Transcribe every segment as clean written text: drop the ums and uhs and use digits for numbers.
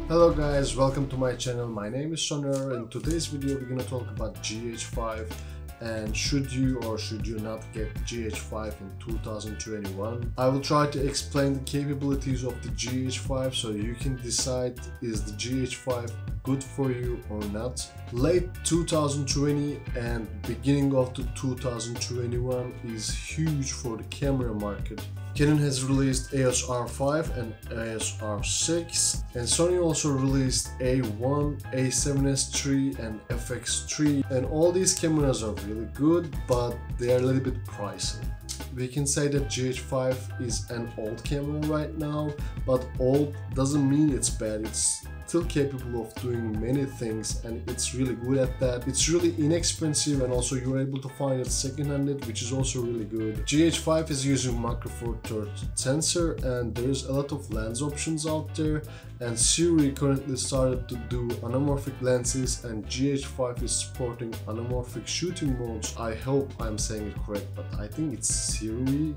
Hello guys, welcome to my channel. My name is Soner. In today's video we're gonna talk about GH5 and should you or should you not get GH5 in 2021. I will try to explain the capabilities of the GH5 so you can decide is the GH5 good for you or not. Late 2020 and beginning of the 2021 is huge for the camera market. Canon has released EOS R5 and EOS R6, and Sony also released A1, A7S III and FX3, and all these cameras are really good, but they are a little bit pricey. We can say that GH5 is an old camera right now, but old doesn't mean it's bad. It's still capable of doing many things and it's really good at that. It's really inexpensive and also you're able to find it second-handed, which is also really good. GH5 is using Macro Four Thirds sensor and there's a lot of lens options out there, and Siri currently started to do anamorphic lenses and GH5 is supporting anamorphic shooting modes. I hope I'm saying it correct, but I think it's Siri.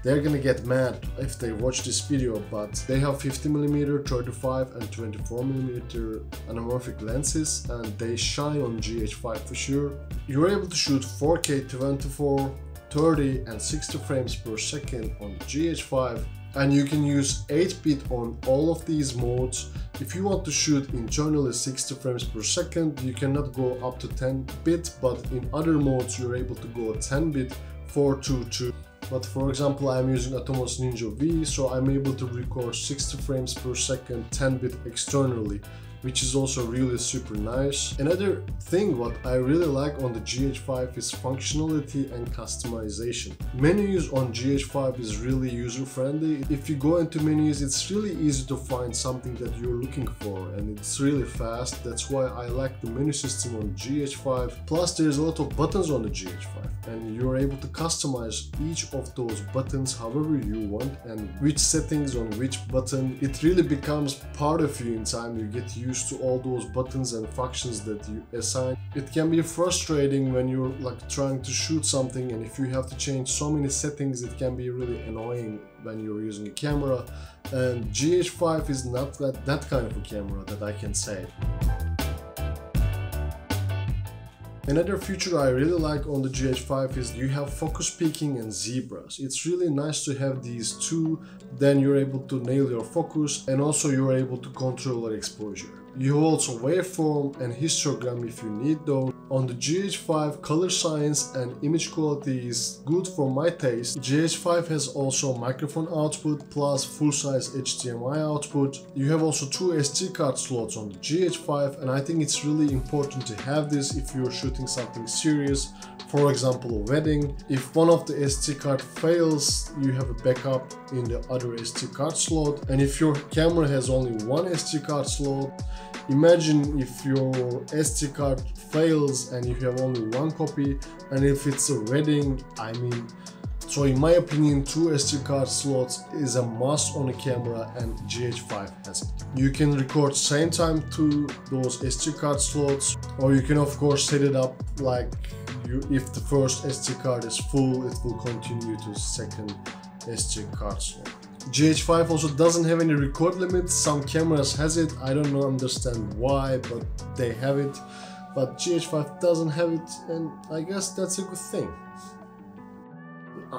They're gonna get mad if they watch this video, but they have 50mm, 35 and 24mm anamorphic lenses and they shine on GH5 for sure. You're able to shoot 4K 24, 30 and 60 frames per second on the GH5, and you can use 8-bit on all of these modes. If you want to shoot internally 60 frames per second, you cannot go up to 10-bit, but in other modes you're able to go 10-bit 422. But for example, I'm using Atomos Ninja V, so I'm able to record 60 frames per second 10-bit externally, which is also really super nice. Another thing what I really like on the GH5 is functionality and customization. Menus on GH5 is really user-friendly. If you go into menus, it's really easy to find something that you're looking for and it's really fast. That's why I like the menu system on GH5. Plus there's a lot of buttons on the GH5 and you're able to customize each of those buttons however you want, and which settings on which button. It really becomes part of you in time. You get used to all those buttons and functions that you assign. It can be frustrating when you're like trying to shoot something, and if you have to change so many settings, it can be really annoying when you're using a camera, and GH5 is not that kind of a camera that I can say. Another feature I really like on the GH5 is you have focus peaking and zebras. It's really nice to have these two, then you're able to nail your focus and also you're able to control your exposure. You have also waveform and histogram if you need those. On the GH5, color science and image quality is good for my taste. GH5 has also microphone output plus full-size HDMI output. You have also two SD card slots on the GH5, and I think it's really important to have this if you're shooting something serious. For example, a wedding. If one of the SD card fails, you have a backup in the other SD card slot. And if your camera has only one SD card slot, imagine if your SD card fails and you have only one copy, and if it's a wedding, I mean, so in my opinion, two SD card slots is a must on a camera and GH5 has it. You can record same time to those SD card slots, or you can of course set it up like if the first SD card is full, it will continue to second SD card slot. GH5 also doesn't have any record limit. Some cameras has it, I don't understand why, but they have it. But GH5 doesn't have it, and I guess that's a good thing.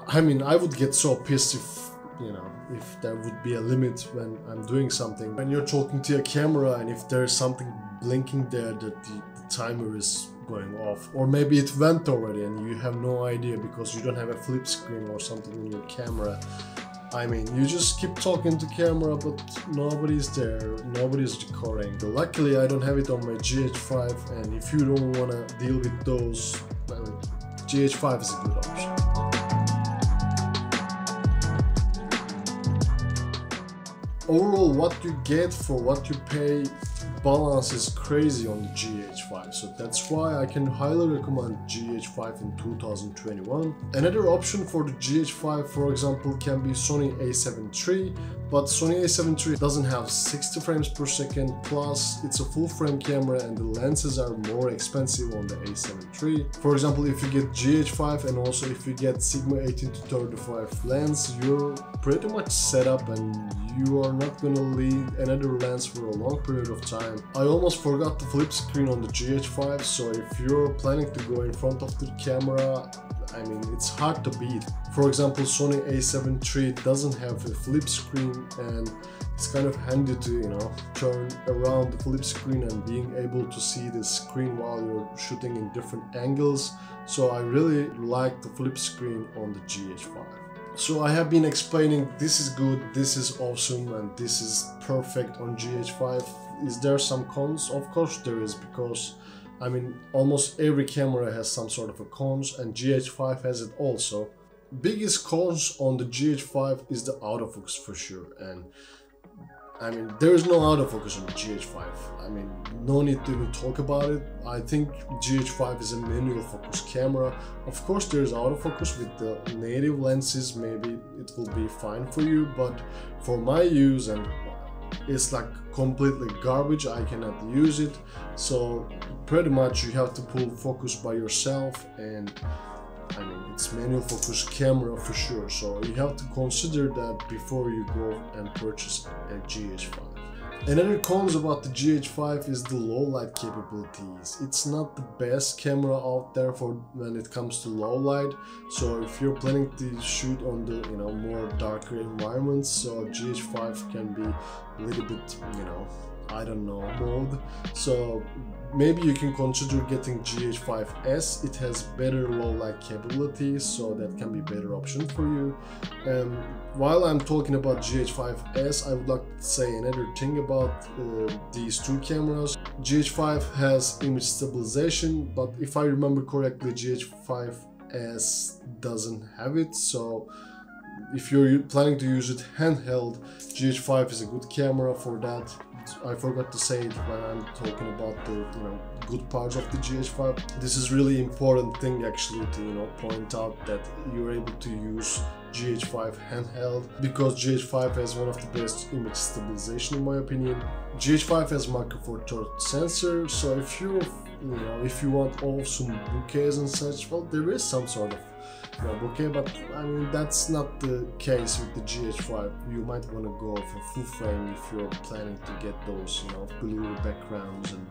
I mean, I would get so pissed if, you know, if there would be a limit when I'm doing something. When you're talking to a camera and if there's something blinking there that the timer is going off, or maybe it went already and you have no idea because you don't have a flip screen or something in your camera. I mean, you just keep talking to camera, but nobody's there, nobody's recording. So luckily, I don't have it on my GH5, and if you don't want to deal with those, well, GH5 is a good option. Overall, what you get for what you pay, balance is crazy on the GH5, so that's why I can highly recommend GH5 in 2021. Another option for the GH5, for example, can be Sony A7 III, but Sony A7 III doesn't have 60 frames per second, plus it's a full frame camera and the lenses are more expensive on the A7 III. For example, if you get GH5 and also if you get Sigma 18-35 lens, you're pretty much set up and you are not gonna leave another lens for a long period of time. I almost forgot the flip screen on the GH5, so if you're planning to go in front of the camera, I mean, it's hard to beat. For example, Sony A7 III doesn't have a flip screen, and it's kind of handy to, you know, turn around the flip screen and being able to see the screen while you're shooting in different angles. So I really like the flip screen on the GH5. So I have been explaining this is good, this is awesome, and this is perfect on GH5. Is there some cons? Of course there is, because I mean, almost every camera has some sort of a cons, and GH5 has it also. Biggest cons on the GH5 is the autofocus for sure, and I mean, there is no autofocus on the GH5. I mean, no need to even talk about it. I think GH5 is a manual focus camera. Of course, there is autofocus with the native lenses. Maybe it will be fine for you, but for my use, and it's like completely garbage. I cannot use it. So pretty much you have to pull focus by yourself, and I mean, it's manual focus camera for sure, so you have to consider that before you go and purchase a GH5. Another cons about the GH5 is the low light capabilities. It's not the best camera out there for when it comes to low light, so if you're planning to shoot on the, you know, more darker environments, so GH5 can be a little bit, you know, I don't know, mode. So maybe you can consider getting GH5S. It has better low light capabilities, so that can be a better option for you. While I'm talking about GH5S, I would like to say another thing about these two cameras. GH5 has image stabilization, but if I remember correctly, GH5S doesn't have it. So if you're planning to use it handheld, GH5 is a good camera for that. I forgot to say it when I'm talking about the, you know, good parts of the GH5. This is really important thing actually to, you know, point out that you're able to use GH5 handheld, because GH5 has one of the best image stabilization in my opinion. GH5 has Micro Four Thirds sensor, so if you know, if you want awesome bokehs and such, well, there is some sort of, you know, bokeh, but I mean, that's not the case with the GH5. You might want to go for full frame if you're planning to get those, you know, blue backgrounds, and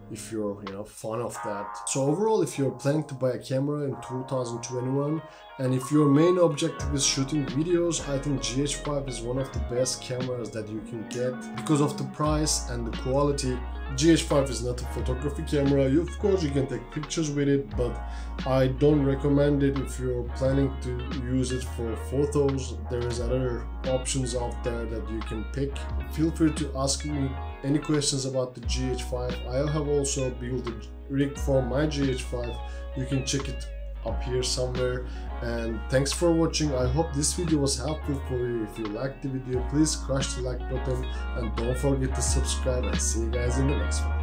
if you're, you know, fond of that. So overall, if you're planning to buy a camera in 2021, and if your main objective is shooting videos, I think GH5 is one of the best cameras that you can get because of the price and the quality. GH5 is not a photography camera. Of course you can take pictures with it, but I don't recommend it if you're planning to use it for photos. There is other options out there that you can pick. Feel free to ask me any questions about the GH5. I have also built a rig for my GH5. You can check it up here somewhere. And thanks for watching. I hope this video was helpful for you. If you liked the video, please crush the like button and don't forget to subscribe, and see you guys in the next one.